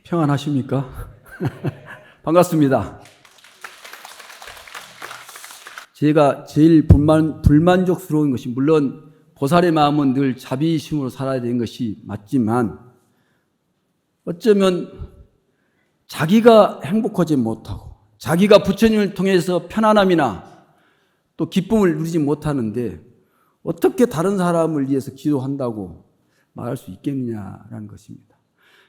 평안하십니까? 반갑습니다. 제가 제일 불만족스러운 것이, 물론 보살의 마음은 늘 자비심으로 살아야 되는 것이 맞지만, 어쩌면 자기가 행복하지 못하고 자기가 부처님을 통해서 편안함이나 또 기쁨을 누리지 못하는데 어떻게 다른 사람을 위해서 기도한다고 말할 수 있겠느냐라는 것입니다.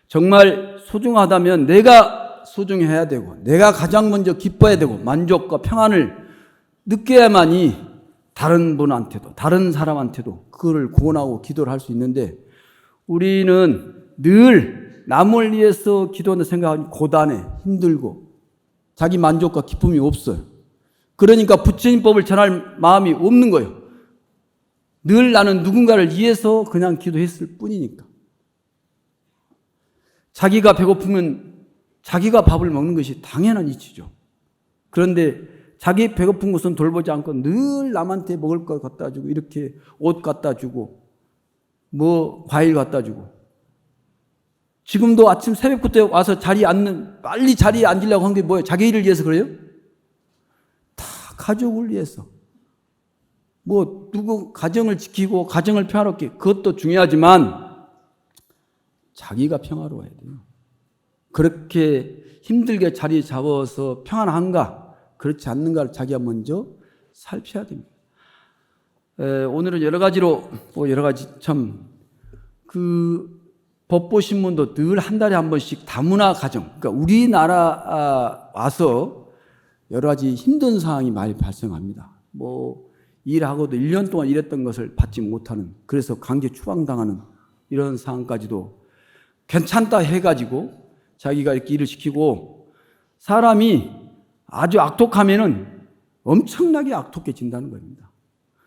정말 소중하다면 내가 소중해야 되고, 내가 가장 먼저 기뻐야 되고, 만족과 평안을 느껴야만이 다른 분한테도, 다른 사람한테도 그거를 구원하고 기도를 할 수 있는데, 우리는 늘 남을 위해서 기도한다 생각하니 고단해, 힘들고 자기 만족과 기쁨이 없어요. 그러니까 부처님법을 전할 마음이 없는 거예요. 늘 나는 누군가를 위해서 그냥 기도했을 뿐이니까. 자기가 배고프면 자기가 밥을 먹는 것이 당연한 이치죠. 그런데 자기 배고픈 것은 돌보지 않고 늘 남한테 먹을 것 갖다 주고, 이렇게 옷 갖다 주고, 뭐 과일 갖다 주고. 지금도 아침 새벽부터 와서 빨리 자리에 앉으려고 한 게 뭐예요? 자기 일을 위해서 그래요? 다 가족을 위해서. 뭐 누구 가정을 지키고 가정을 평화롭게, 그것도 중요하지만 자기가 평화로워야 돼요. 그렇게 힘들게 자리 잡아서 평안한가, 그렇지 않는가를 자기가 먼저 살펴야 됩니다. 오늘은 여러 가지 법보신문도 늘 한 달에 한 번씩 다문화 가정, 그러니까 우리나라 와서 여러 가지 힘든 상황이 많이 발생합니다. 뭐 일하고도 1년 동안 일했던 것을 받지 못하는, 그래서 강제 추방당하는 이런 상황까지도 괜찮다 해가지고 자기가 이렇게 일을 시키고, 사람이 아주 악독하면은 엄청나게 악독해진다는 겁니다.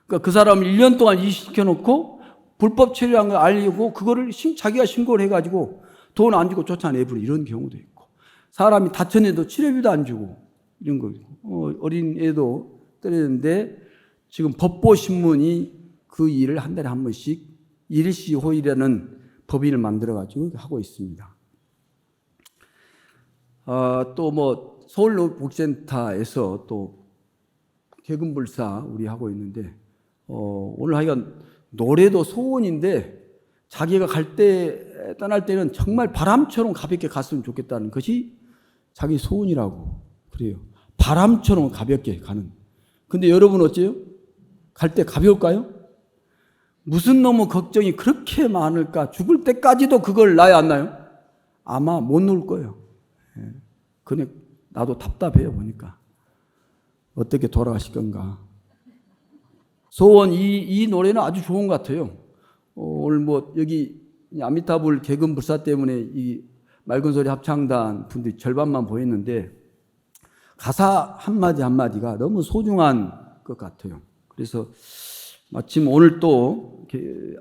그러니까 그 사람을 1년 동안 일시켜놓고 불법 체류한 걸 알리고 그거를 자기가 신고를 해가지고 돈 안 주고 쫓아내버리는 이런 경우도 있고, 사람이 다쳤는데도 치료비도 안 주고 이런 거 있고, 어린 애도 때리는데 지금 법보신문이 그 일을 한 달에 한 번씩 일시호일이라는 법인을 만들어가지고 하고 있습니다. 또 뭐 서울복지센터에서 또 개근불사 우리 하고 있는데, 오늘 하여간 노래도 소원인데, 자기가 떠날 때는 정말 바람처럼 가볍게 갔으면 좋겠다는 것이 자기 소원이라고 그래요. 바람처럼 가볍게 가는. 근데 여러분 어째요? 갈 때 가벼울까요? 무슨 놈의 걱정이 그렇게 많을까? 죽을 때까지도 그걸 놔야 안 나요? 아마 못 놓을 거예요. 그냥 나도 답답해요, 보니까. 어떻게 돌아가실 건가. 소원, 이 노래는 아주 좋은 것 같아요. 오늘 뭐 여기 아미타불 개근불사 때문에 이 맑은 소리 합창단 분들이 절반만 보였는데, 가사 한마디 한마디가 너무 소중한 것 같아요. 그래서 마침 오늘 또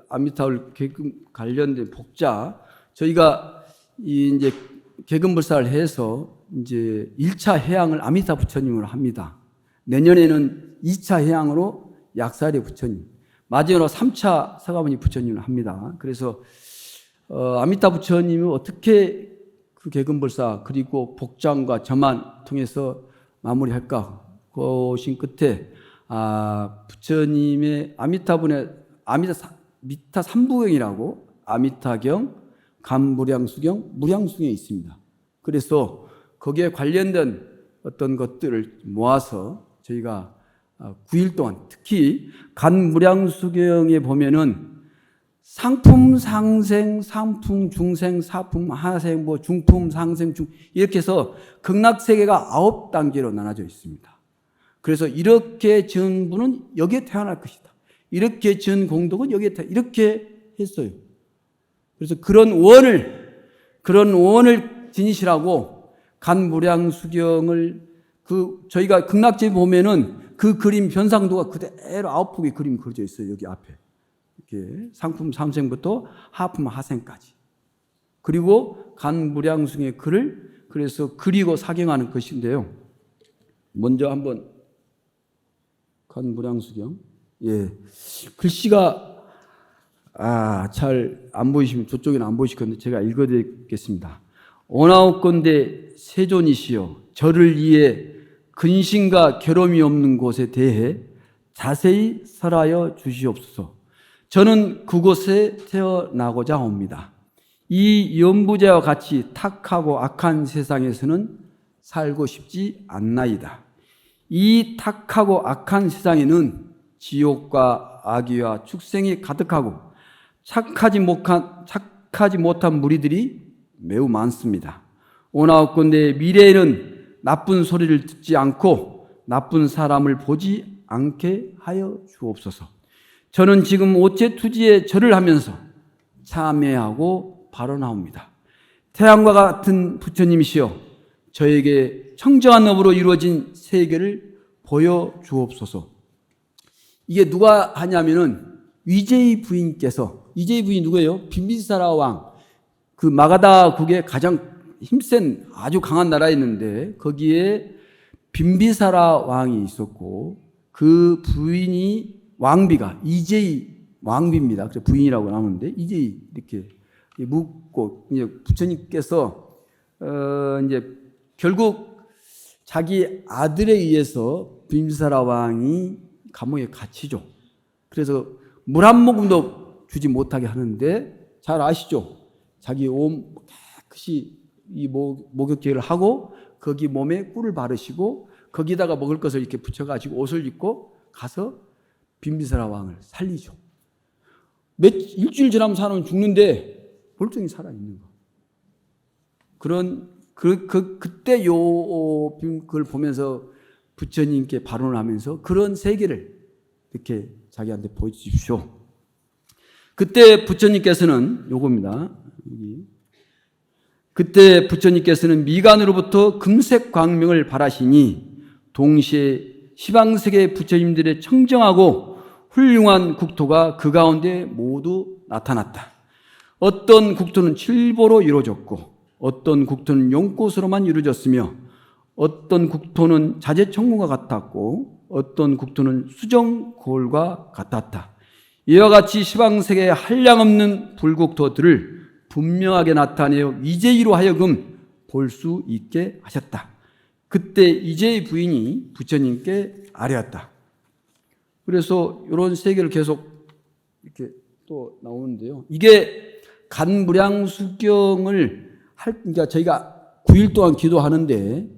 아미타불 개근 관련된 복자, 저희가 이제 개근불사를 해서 이제 1차 해양을 아미타 부처님으로 합니다. 내년에는 2차 해양으로 약사리 부처님, 마지막으로 3차 서가모니 부처님을 합니다. 그래서 아미타 부처님이 어떻게 그 개근불사 그리고 복장과 저만 통해서 마무리할까 고심 끝에, 부처님의 미타 3부경이라고 아미타경, 감무량수경, 무량수경이 있습니다. 그래서 거기에 관련된 어떤 것들을 모아서 저희가 9일 동안, 특히 간무량수경에 보면은 상품 상생, 상품 중생, 사품 하생, 뭐 중품 상생 중, 이렇게 해서 극락세계가 9단계로 나눠져 있습니다. 그래서 이렇게 지은 분은 여기에 태어날 것이다, 이렇게 지은 공덕은 여기에 이렇게 했어요. 그래서 그런 원을 지니시라고 간무량수경을, 저희가 극락제 보면은 그 그림 변상도가 그대로 9폭의 그림이 그려져 있어요. 여기 앞에. 이렇게 상품 상생부터 하품 하생까지. 그리고 간무량수경의 글을 그래서 그리고 사경하는 것인데요. 먼저 한번 간무량수경. 예. 글씨가 잘 안 보이시면, 저쪽에는 안 보이실 건데 제가 읽어드리겠습니다. 원하옵건대 세존이시여 저를 위해 근심과 괴로움이 없는 곳에 대해 자세히 설하여 주시옵소서. 저는 그곳에 태어나고자 합니다. 이 연부제와 같이 탁하고 악한 세상에서는 살고 싶지 않나이다. 이 탁하고 악한 세상에는 지옥과 악의와 축생이 가득하고 착하지 못한 무리들이 매우 많습니다. 오나옵건대 미래에는 나쁜 소리를 듣지 않고 나쁜 사람을 보지 않게 하여 주옵소서. 저는 지금 오체 투지에 절을 하면서 참회하고 발언하옵니다. 태양과 같은 부처님이시여 저에게 청정한 업으로 이루어진 세계를 보여주옵소서. 이게 누가 하냐면은 위제이 부인께서, 위제이 부인이 누구예요? 빈비사라 왕, 그 마가다국의 가장 힘센 아주 강한 나라였는데 거기에 빈비사라 왕이 있었고 그 부인이 왕비가 이제이 왕비입니다. 그래서 부인이라고 나오는데 이제이 이렇게 묻고 이제 부처님께서 이제 결국 자기 아들에 의해서 빈비사라 왕이 감옥에 갇히죠. 그래서 물 한 모금도 주지 못하게 하는데 잘 아시죠? 자기 몸 깨끗이 이 목욕제를 하고 거기 몸에 꿀을 바르시고 거기다가 먹을 것을 이렇게 붙여가지고 옷을 입고 가서 빈비사라 왕을 살리죠. 일주일 지나면 사람은 죽는데 멀쩡히 살아있는 거. 그때 그걸 보면서 부처님께 발언을 하면서 그런 세계를 이렇게 자기한테 보여주십시오. 그때 부처님께서는 요겁니다. 그때 부처님께서는 미간으로부터 금색 광명을 발하시니 동시에 시방세계 부처님들의 청정하고 훌륭한 국토가 그 가운데 모두 나타났다. 어떤 국토는 칠보로 이루어졌고 어떤 국토는 용꽃으로만 이루어졌으며 어떤 국토는 자재청궁과 같았고 어떤 국토는 수정고을과 같았다. 이와 같이 시방세계의 한량없는 불국토들을 분명하게 나타내어 이제이로 하여금 볼 수 있게 하셨다. 그때 이제이 부인이 부처님께 아뢰었다. 그래서 이런 세계를 계속 이렇게 또 나오는데요. 이게 간무량수경을 그러니까 저희가 9일 동안 기도하는데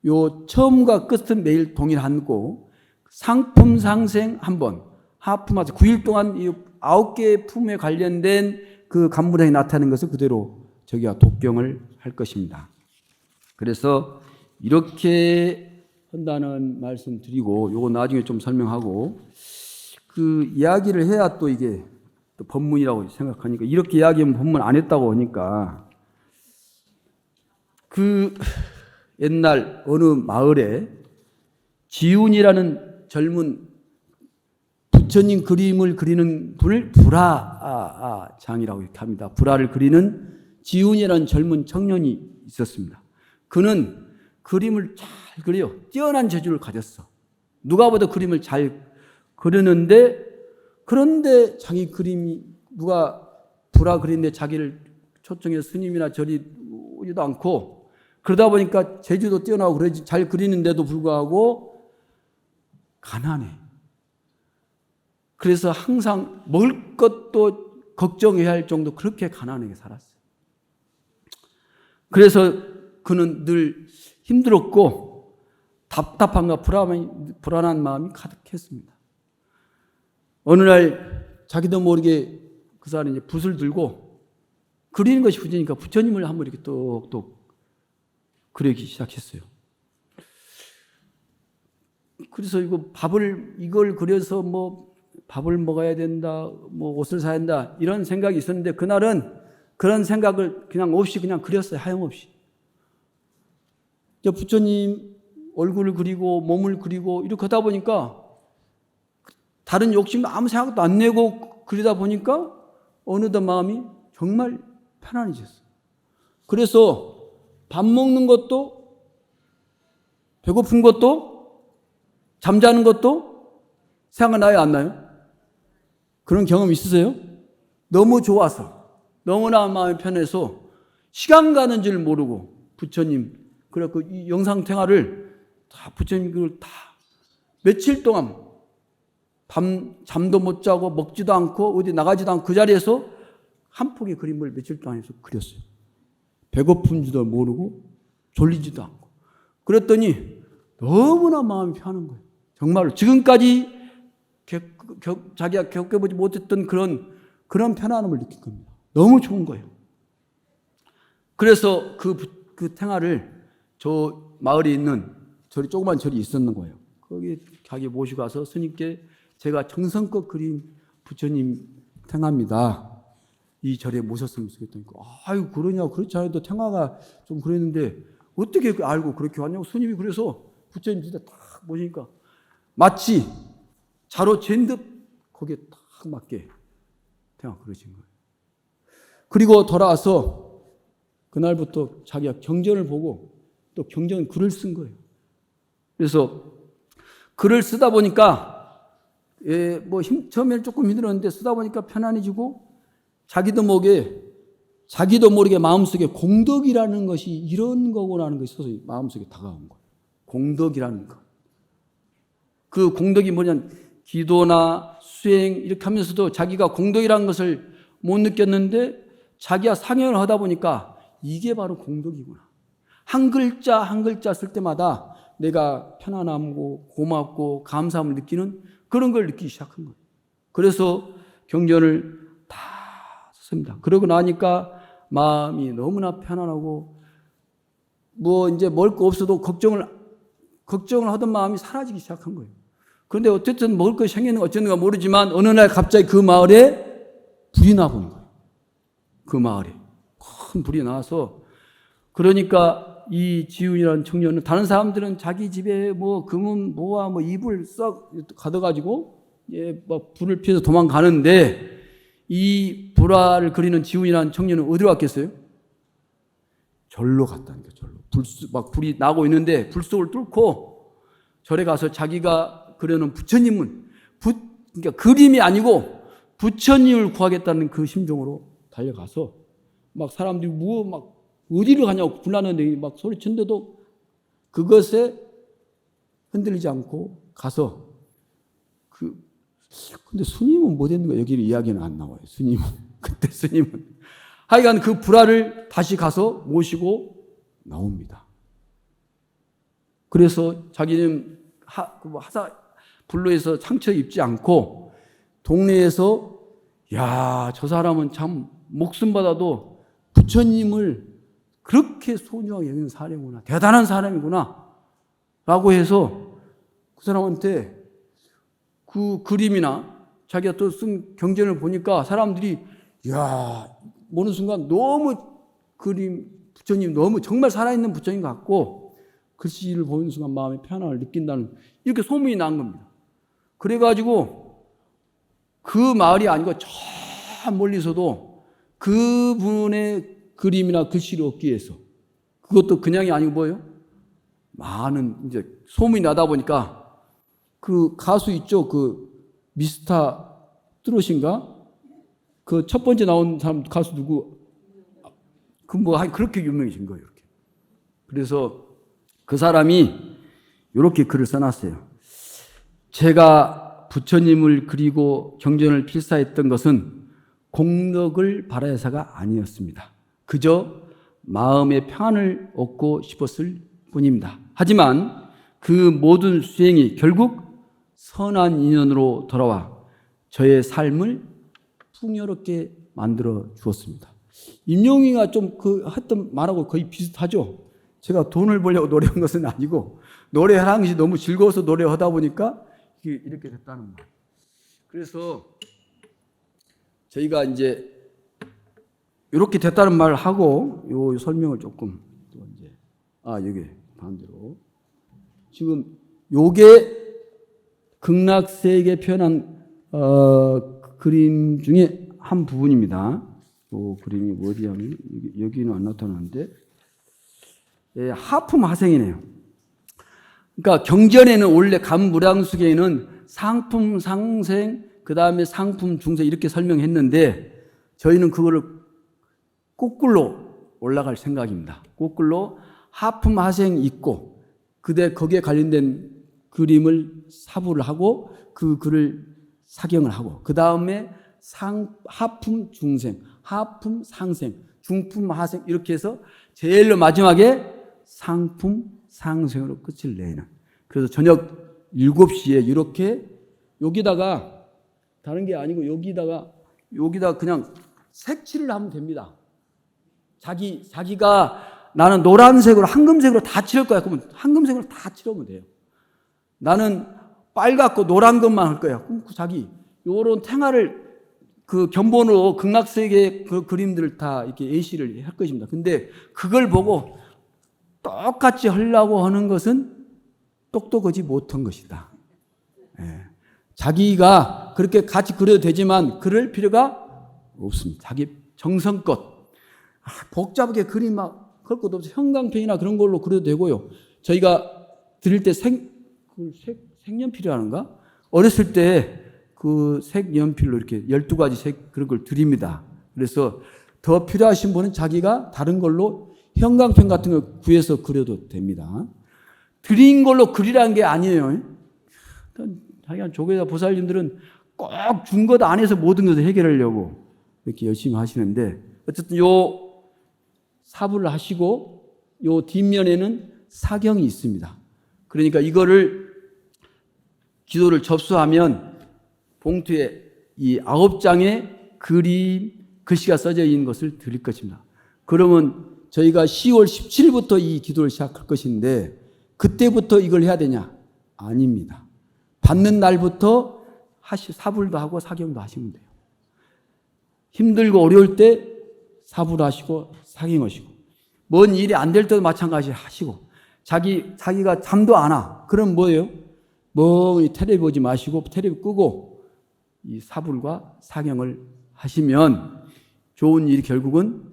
요 처음과 끝은 매일 동일하고 상품 상생 한 번, 하품하자 9일 동안 이 9개의 품에 관련된 그 간무량이 나타나는 것을 그대로 저기가 독경을 할 것입니다. 그래서 이렇게 한다는 말씀 드리고 요거 나중에 좀 설명하고 그 이야기를 해야 또 이게 또 법문이라고 생각하니까 이렇게 이야기하면 법문 안 했다고 하니까 그 옛날 어느 마을에 지훈이라는 젊은 부처님 그림을 그리는 분을 불화장이라고 이렇게 합니다. 불화를 그리는 지훈이라는 젊은 청년이 있었습니다. 그는 그림을 잘 그려요. 뛰어난 재주를 가졌어. 누가 보다 그림을 잘 그리는데 그런데 자기 그림이 누가 불화 그리는데 자기를 초청해서 스님이나 저리 오지도 않고 그러다 보니까 재주도 뛰어나고 그러지 잘 그리는데도 불구하고 가난해. 그래서 항상 먹을 것도 걱정해야 할 정도 그렇게 가난하게 살았어요. 그래서 그는 늘 힘들었고 답답함과 불안한 마음이 가득했습니다. 어느 날 자기도 모르게 그 사람이 이제 붓을 들고 그리는 것이 부지니까 부처님을 한번 이렇게 똑똑 그리기 시작했어요. 그래서 이걸 그려서 뭐 밥을 먹어야 된다, 뭐 옷을 사야 된다 이런 생각이 있었는데 그날은 그런 생각을 그냥 없이 그냥 그렸어요. 하염없이. 부처님 얼굴을 그리고 몸을 그리고 이렇게 하다 보니까 다른 욕심도 아무 생각도 안 내고 그리다 보니까 어느덧 마음이 정말 편안해졌어요. 그래서 밥 먹는 것도 배고픈 것도 잠자는 것도 생각나요? 안 나요? 그런 경험 있으세요? 너무 좋아서 너무나 마음이 편해서 시간 가는 줄 모르고 부처님 그래갖고 이 영상생활을 다 부처님 그걸 다 며칠 동안 잠도 못 자고 먹지도 않고 어디 나가지도 않고 그 자리에서 한 폭의 그림을 며칠 동안 해서 그렸어요. 배고픈지도 모르고 졸리지도 않고. 그랬더니 너무나 마음이 편한 거예요. 정말로 지금까지 자기가 겪어보지 못했던 그런 편안함을 느낀 겁니다. 너무 좋은 거예요. 그래서 그 생활을 저 마을에 있는 조그만 절이 있었는 거예요. 거기 자기 모시고 가서 스님께 제가 정성껏 그린 부처님 탱화입니다. 이 절에 모셨으면 좋겠다니까. 아유, 그러냐. 그렇지 않아도 탱화가 좀 그랬는데 어떻게 알고 그렇게 왔냐고 스님이 그래서 부처님 진짜 딱 모시니까 마치 자로 잰 듯 거기에 딱 맞게 탱화 그러신 거예요. 그리고 돌아와서 그날부터 자기가 경전을 보고 또 경전 글을 쓴 거예요. 그래서 글을 쓰다 보니까 처음에는 조금 힘들었는데 쓰다 보니까 편안해지고 자기도 모르게 마음속에 공덕이라는 것이 이런 거구나 하는 것이 서서히 마음속에 다가온 거예요. 공덕이라는 것. 그 공덕이 뭐냐면 기도나 수행 이렇게 하면서도 자기가 공덕이라는 것을 못 느꼈는데 자기가 상행을 하다 보니까 이게 바로 공덕이구나. 한 글자 한 글자 쓸 때마다 내가 편안함고 고맙고 감사함을 느끼는 그런 걸 느끼기 시작한 거예요. 그래서 경전을 다 썼습니다. 그러고 나니까 마음이 너무나 편안하고 이제 먹을 거 없어도 걱정을 하던 마음이 사라지기 시작한 거예요. 그런데 어쨌든 먹을 것이 생기는 어쩌는가 모르지만 어느 날 갑자기 그 마을에 불이 나보는 거예요. 그 마을에 큰 불이 나서 그러니까 이 지훈이라는 청년은 다른 사람들은 자기 집에 금은 모아 이불 썩 가둬가지고 불을 피해서 도망가는데 이 불화를 그리는 지훈이라는 청년은 어디로 갔겠어요? 절로 갔다니까. 절로. 불이 나고 있는데 불 속을 뚫고 절에 가서 자기가 그려놓은 부처님은 그러니까 그림이 아니고 부처님을 구하겠다는 그 심정으로 달려가서 사람들이 어디를 가냐고 불나는데 소리친데도 그것에 흔들리지 않고 가서 근데 스님은 뭐 됐는가 여기 이야기는 안 나와요. 그때 스님은 하여간 그 불화를 다시 가서 모시고 나옵니다. 그래서 자기는 불로에서 상처 입지 않고 동네에서 저 사람은 참 목숨 받아도 부처님을 그렇게 소중하게 여기는 사람이구나. 대단한 사람이구나. 라고 해서 그 사람한테 그 그림이나 자기가 또 쓴 경전을 보니까 사람들이 보는 순간 너무 부처님 너무 정말 살아있는 부처님 같고 글씨를 보는 순간 마음의 편안함을 느낀다는 이렇게 소문이 난 겁니다. 그래가지고 그 마을이 아니고 저 멀리서도 그분의 그림이나 글씨를 얻기 위해서 그것도 그냥이 아니고 뭐예요? 많은 이제 소문이 나다 보니까 그 가수 있죠? 그 미스터 트롯인가? 그 첫 번째 나온 사람 가수 누구? 그렇게 유명해진 거예요. 이렇게. 그래서 그 사람이 이렇게 글을 써놨어요. 제가 부처님을 그리고 경전을 필사했던 것은 공덕을 바라서가 아니었습니다. 그저 마음의 평안을 얻고 싶었을 뿐입니다. 하지만 그 모든 수행이 결국 선한 인연으로 돌아와 저의 삶을 풍요롭게 만들어 주었습니다. 임영웅이가 좀 했던 말하고 거의 비슷하죠. 제가 돈을 벌려고 노래한 것은 아니고 노래하는 것이 너무 즐거워서 노래하다 보니까 이렇게 됐다는 말. 그래서 저희가 이제 이렇게 됐다는 말을 하고 요 설명을 조금 이제 여기 반대로 지금 요게 극락세계 표현한 그림 중에 한 부분입니다. 요 그림이 어디냐면 여기는 안 나타나는데 하품 하생이네요. 그러니까 경전에는 원래 감무량수계에는 상품 상생 그 다음에 상품 중생 이렇게 설명했는데 저희는 그거를 거꾸로 올라갈 생각입니다. 거꾸로 하품 하생 있고 거기에 관련된 그림을 사부를 하고 그 글을 사경을 하고 그 다음에 하품 중생, 하품 상생, 중품 하생 이렇게 해서 제일로 마지막에 상품 상생으로 끝을 내는. 그래서 저녁 7시에 이렇게 여기다가 다른 게 아니고 여기다가 그냥 색칠을 하면 됩니다. 자기가 나는 노란색으로 황금색으로 다 칠할 거야. 그러면 황금색으로 다 칠하면 돼요. 나는 빨갛고 노란 것만 할 거야. 그럼 자기 요런 탱화를 그 견본으로 극락세계의 그 그림들을 다 이렇게 예시를 할 것입니다. 근데 그걸 보고 똑같이 하려고 하는 것은 똑똑하지 못한 것이다. 예. 자기가 그렇게 같이 그려도 되지만 그럴 필요가 없습니다. 자기 정성껏 복잡하게 그림 막 할 것도 없이 형광펜이나 그런 걸로 그려도 되고요. 저희가 드릴 때 색연필이라는가? 어렸을 때 그 색연필로 이렇게 12가지 색 그런 걸 드립니다. 그래서 더 필요하신 분은 자기가 다른 걸로 형광펜 같은 거 구해서 그려도 됩니다. 드린 걸로 그리라는 게 아니에요. 자기가 조계자 보살님들은 꼭 준 것 안에서 모든 것을 해결하려고 이렇게 열심히 하시는데 어쨌든 요 사부를 하시고 요 뒷면에는 사경이 있습니다. 그러니까 이거를 기도를 접수하면 봉투에 이 9장의 그림, 글씨가 써져 있는 것을 드릴 것입니다. 그러면 저희가 10월 17일부터 이 기도를 시작할 것인데 그때부터 이걸 해야 되냐? 아닙니다. 받는 날부터 사불도 하고 사경도 하시면 돼요. 힘들고 어려울 때 사불 하시고 사경하시고 뭔 일이 안 될 때도 마찬가지 하시고 자기가 잠도 안 와. 그럼 뭐예요? 멍하니 텔레비 보지 마시고 텔레비 끄고 이 사불과 사경을 하시면 좋은 일이 결국은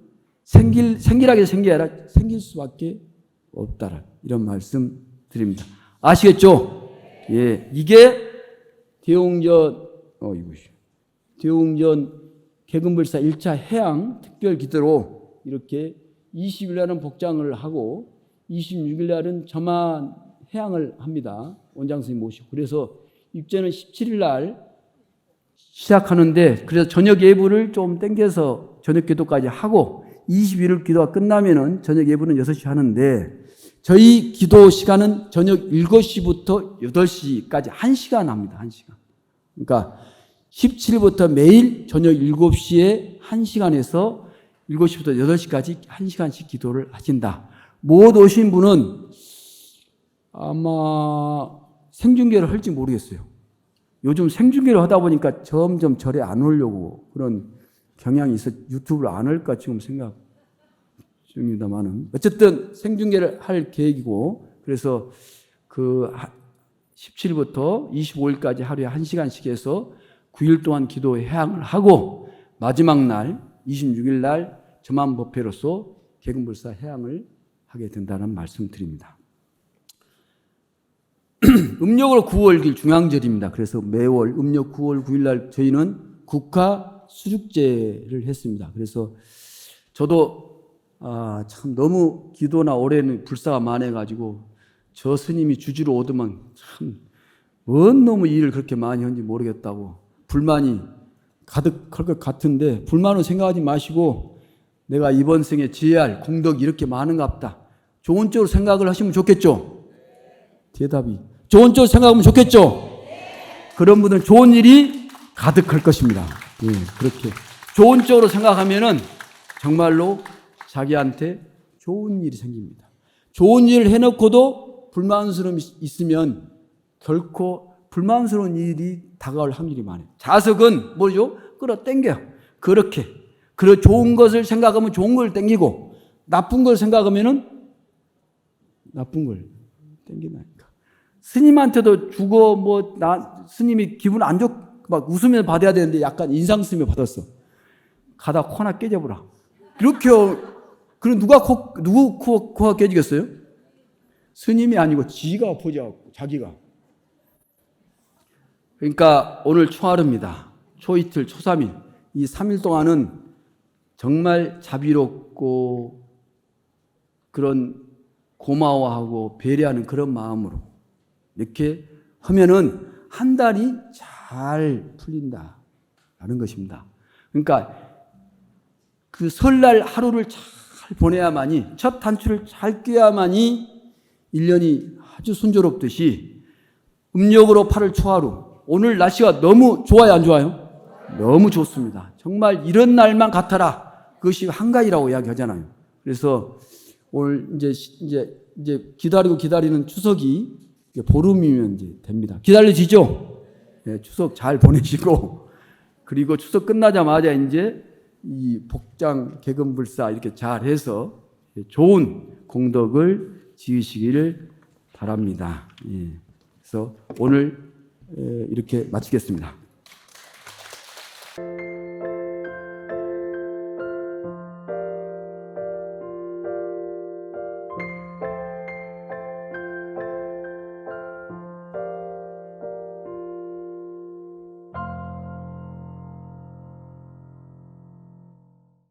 생길하게 생겨야 생길 수밖에 없다라 이런 말씀 드립니다. 아시겠죠? 예, 이게 대웅전 개근불사 1차 해양 특별 기도로 이렇게 20일 날은 복장을 하고 26일 날은 저만 해양을 합니다. 원장 선생님 모시고. 그래서 입제는 17일 날 시작하는데 그래서 저녁 예불을 좀 땡겨서 저녁 기도까지 하고 21일 기도가 끝나면은 저녁 예불은 6시 하는데 저희 기도 시간은 저녁 7시부터 8시까지 1시간 합니다. 1시간. 그러니까 17일부터 매일 저녁 7시에 1시간에서 7시부터 8시까지 1시간씩 기도를 하신다. 못 오신 분은 아마 생중계를 할지 모르겠어요. 요즘 생중계를 하다 보니까 점점 절에 안 오려고 그런 경향이 있어 유튜브를 안 할까 지금 생각 중입니다만은 어쨌든 생중계를 할 계획이고 그래서 그 17일부터 25일까지 하루에 1시간씩 해서 9일 동안 기도 해양을 하고 마지막 날 26일 날 저만법회로서 개근불사 해양을 하게 된다는 말씀 드립니다. 음력으로 9월 중앙절입니다. 그래서 매월 음력 9월 9일 날 저희는 국화 수축제를 했습니다. 그래서 저도 참 너무 기도나 올해는 불사가 많아가지고 저 스님이 주지로 오더만 참 뭔 놈의 일을 그렇게 많이 했는지 모르겠다고 불만이 가득할 것 같은데 불만을 생각하지 마시고 내가 이번 생에 지혜할 공덕이 이렇게 많은갑다. 좋은 쪽으로 생각을 하시면 좋겠죠? 대답이 좋은 쪽으로 생각하면 좋겠죠? 그런 분들은 좋은 일이 가득할 것입니다. 예, 그렇게 좋은 쪽으로 생각하면은 정말로 자기한테 좋은 일이 생깁니다. 좋은 일을 해놓고도 불만스러움이 있으면 결코 불만스러운 일이 다가올 확률이 많아요. 자석은 뭐죠? 끌어당겨요. 그렇게. 좋은 것을 생각하면 좋은 걸 당기고 나쁜 걸 생각하면은 나쁜 걸 당긴다니까. 스님한테도 주고 스님이 기분 안 좋고 막 웃으면 받아야 되는데 약간 인상 쓰며 받았어. 가다 코나 깨져보라. 이렇게 그럼 누구 코가 깨지겠어요? 스님이 아니고 지가 보자고 자기가. 그러니까 오늘 초하루입니다. 초이틀, 초삼일 이 3일 동안은 정말 자비롭고 그런 고마워하고 배려하는 그런 마음으로 이렇게 하면은 한 달이 잘 풀린다라는 것입니다. 그러니까 그 설날 하루를 잘 보내야만이, 첫 단추를 잘 꿰야만이 1년이 아주 순조롭듯이 음력으로 8월 초하루, 오늘 날씨가 너무 좋아요, 안 좋아요? 너무 좋습니다. 정말 이런 날만 같아라. 그것이 한가위라고 이야기하잖아요. 그래서 오늘 이제 기다리는 추석이 보름이면 이제 됩니다. 기다려지죠? 네, 추석 잘 보내시고, 그리고 추석 끝나자마자 이제 이 복장 개근불사 이렇게 잘 해서 좋은 공덕을 지으시기를 바랍니다. 예. 그래서 오늘 이렇게 마치겠습니다.